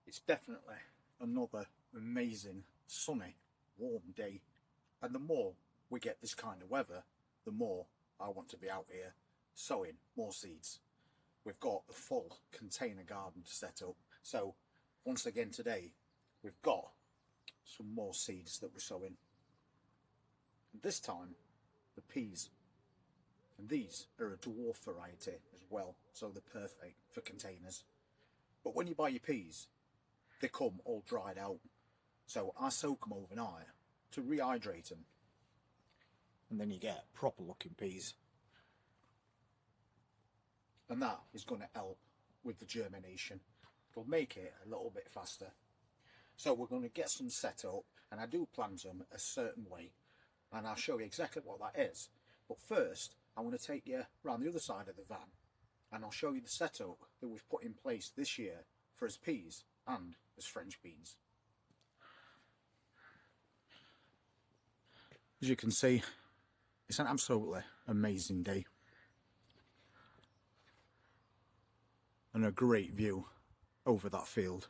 It's definitely another amazing, sunny, warm day. And the more we get this kind of weather, the more I want to be out here sowing more seeds. We've got a full container garden set up. So once again today, we've got some more seeds that we're sowing. And this time, the peas. And these are a dwarf variety as well, so they're perfect for containers. But when you buy your peas, they come all dried out. So I soak them overnight to rehydrate them. And then you get proper looking peas. And that is going to help with the germination. It'll make it a little bit faster. So we're going to get some set up, and I do plant them a certain way, and I'll show you exactly what that is. But first, I want to take you around the other side of the van, and I'll show you the setup that we've put in place this year for as peas and as French beans. As you can see, it's an absolutely amazing day. And a great view over that field.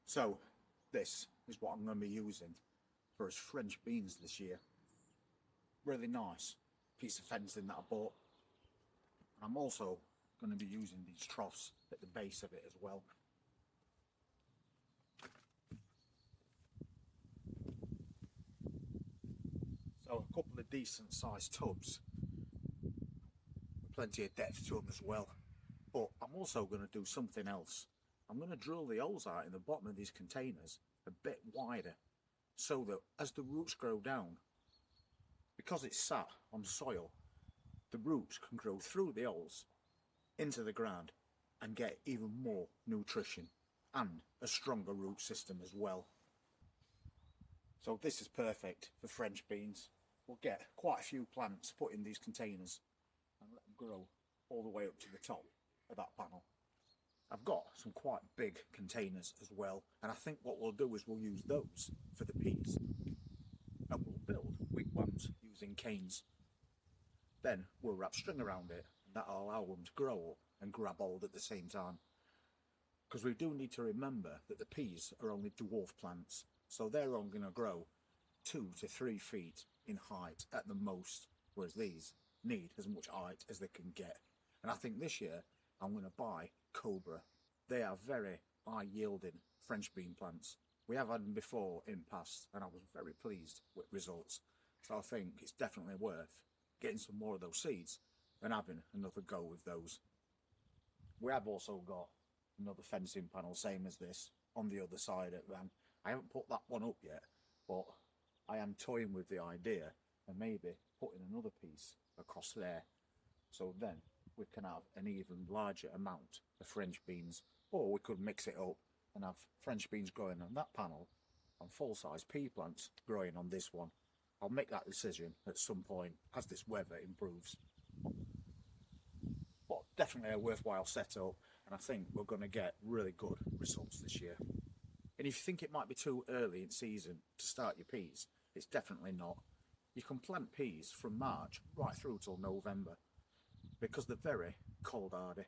So this is what I'm going to be using for as French beans this year. Really nice piece of fencing that I bought. I'm also going to be using these troughs at the base of it as well. So a couple of decent sized tubs with plenty of depth to them as well. But I'm also going to do something else. I'm going to drill the holes out in the bottom of these containers a bit wider, so that as the roots grow down, because it's sat on soil, the roots can grow through the holes into the ground and get even more nutrition and a stronger root system as well. So this is perfect for French beans. We'll get quite a few plants put in these containers and let them grow all the way up to the top of that panel. I've got some quite big containers as well, and I think what we'll do is we'll use those for the peas, and we'll build wigwams using canes. Then we'll wrap string around it, and that'll allow them to grow up and grab hold at the same time. Because we do need to remember that the peas are only dwarf plants, so they're only going to grow 2 to 3 feet in height at the most, whereas these need as much height as they can get. And I think this year I'm going to buy Cobra. They are very high yielding French bean plants. We have had them before in past, and I was very pleased with results. So I think it's definitely worth getting some more of those seeds and having another go with those. We have also got another fencing panel, same as this, on the other side of them. I haven't put that one up yet, but I am toying with the idea of maybe putting another piece across there, so then we can have an even larger amount of French beans, or we could mix it up and have French beans growing on that panel and full-size pea plants growing on this one. I'll make that decision at some point as this weather improves. But definitely a worthwhile setup, and I think we're going to get really good results this year. And if you think it might be too early in season to start your peas, it's definitely not. You can plant peas from March right through till November, because they're very cold hardy.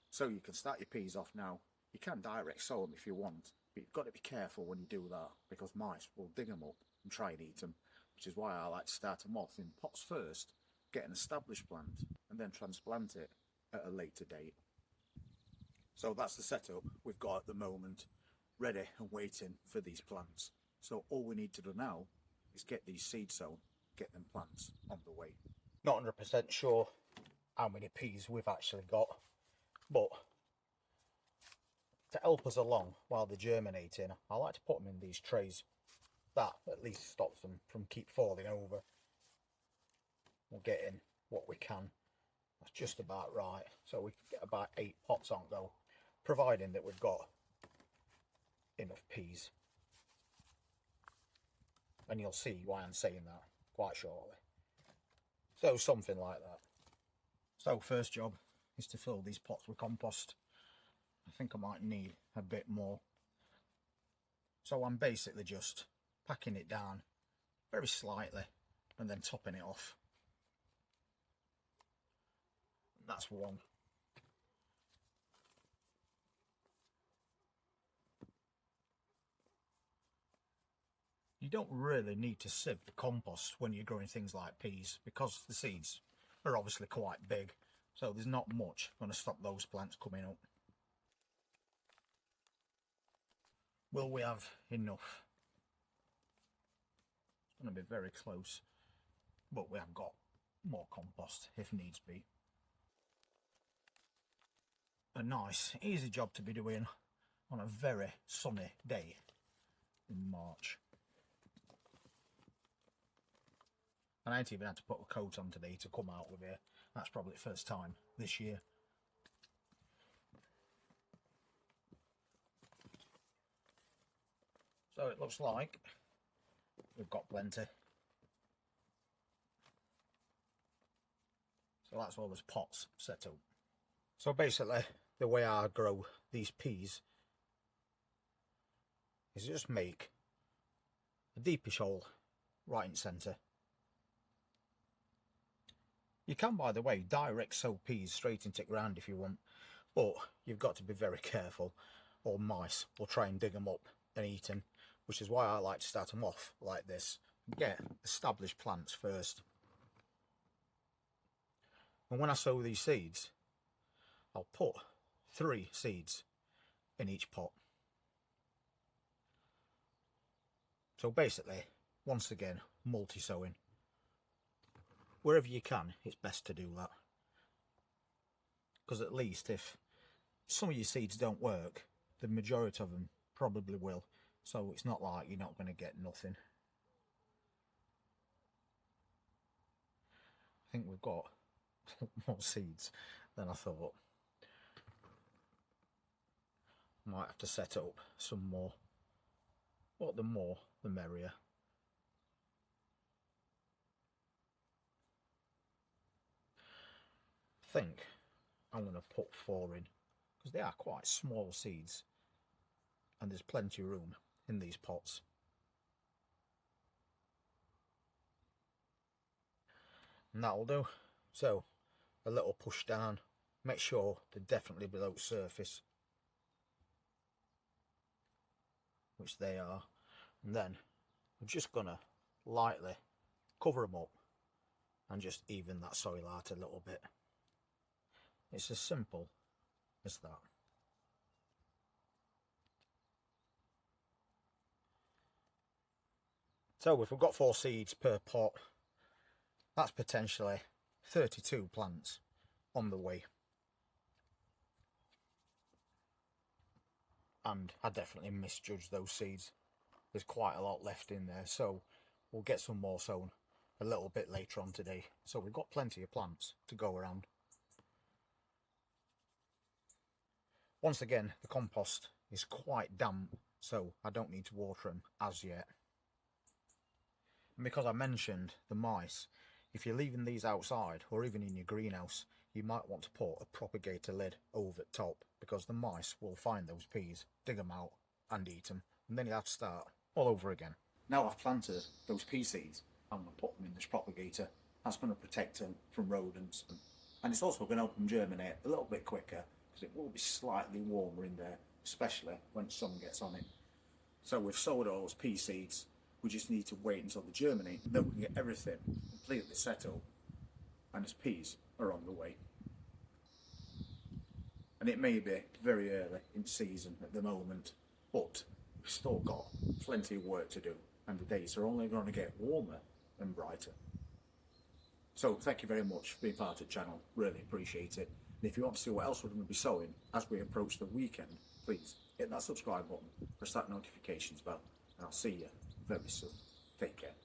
So you can start your peas off now. You can direct sow them if you want, but you've got to be careful when you do that, because mice will dig them up and try and eat them, which is why I like to start them off in pots first, get an established plant, and then transplant it at a later date. So that's the setup we've got at the moment, ready and waiting for these plants. So all we need to do now is get these seeds sown, get them plants on the way. Not 100% sure how many peas we've actually got, but to help us along while they're germinating, I like to put them in these trays. That at least stops them from keep falling over. We'll get in what we can. That's just about right. So we can get about 8 pots on go, providing that we've got enough peas. And you'll see why I'm saying that quite shortly. So something like that. So first job is to fill these pots with compost. I think I might need a bit more. So I'm basically just packing it down very slightly and then topping it off. That's one. You don't really need to sieve the compost when you're growing things like peas, because the seeds are obviously quite big, so there's not much going to stop those plants coming up. Will we have enough? It's going to be very close, but we have got more compost if needs be. A nice, easy job to be doing on a very sunny day in March. And I ain't even had to put a coat on today to come out with it. That's probably the first time this year. So it looks like we've got plenty. So that's all those pots set up. So basically, the way I grow these peas is just make a deepish hole right in centre. You can, by the way, direct sow peas straight into the ground if you want, but you've got to be very careful, or mice will try and dig them up and eat them, which is why I like to start them off like this. Get established plants first. And when I sow these seeds, I'll put 3 seeds in each pot. So basically, once again, multi-sowing. Wherever you can, it's best to do that. Because at least if some of your seeds don't work, the majority of them probably will. So it's not like you're not going to get nothing. I think we've got more seeds than I thought. Might have to set up some more. But the more, the merrier. I think I'm going to put 4 in, because they are quite small seeds and there's plenty of room in these pots. And that'll do. So a little push down, make sure they're definitely below surface, which they are, and then we're just gonna lightly cover them up and just even that soil out a little bit. It's as simple as that. So if we've got 4 seeds per pot, that's potentially 32 plants on the way. And I definitely misjudged those seeds. There's quite a lot left in there, so we'll get some more sown a little bit later on today. So we've got plenty of plants to go around. Once again, the compost is quite damp, so I don't need to water them as yet. And because I mentioned the mice, if you're leaving these outside or even in your greenhouse, you might want to put a propagator lid over the top, because the mice will find those peas, dig them out and eat them, and then you have to start all over again. Now I've planted those pea seeds, I'm going to put them in this propagator. That's going to protect them from rodents, and it's also going to help them germinate a little bit quicker, because it will be slightly warmer in there, especially when the sun gets on it. So we've sowed all those pea seeds, we just need to wait until they germinate, and then we can get everything completely set up, and its peas are on the way. And it may be very early in season at the moment, but we've still got plenty of work to do, and the days are only going to get warmer and brighter. So thank you very much for being part of the channel, really appreciate it. And if you want to see what else we're going to be sowing as we approach the weekend, please hit that subscribe button, press that notifications bell, and I'll see you very soon. Take care.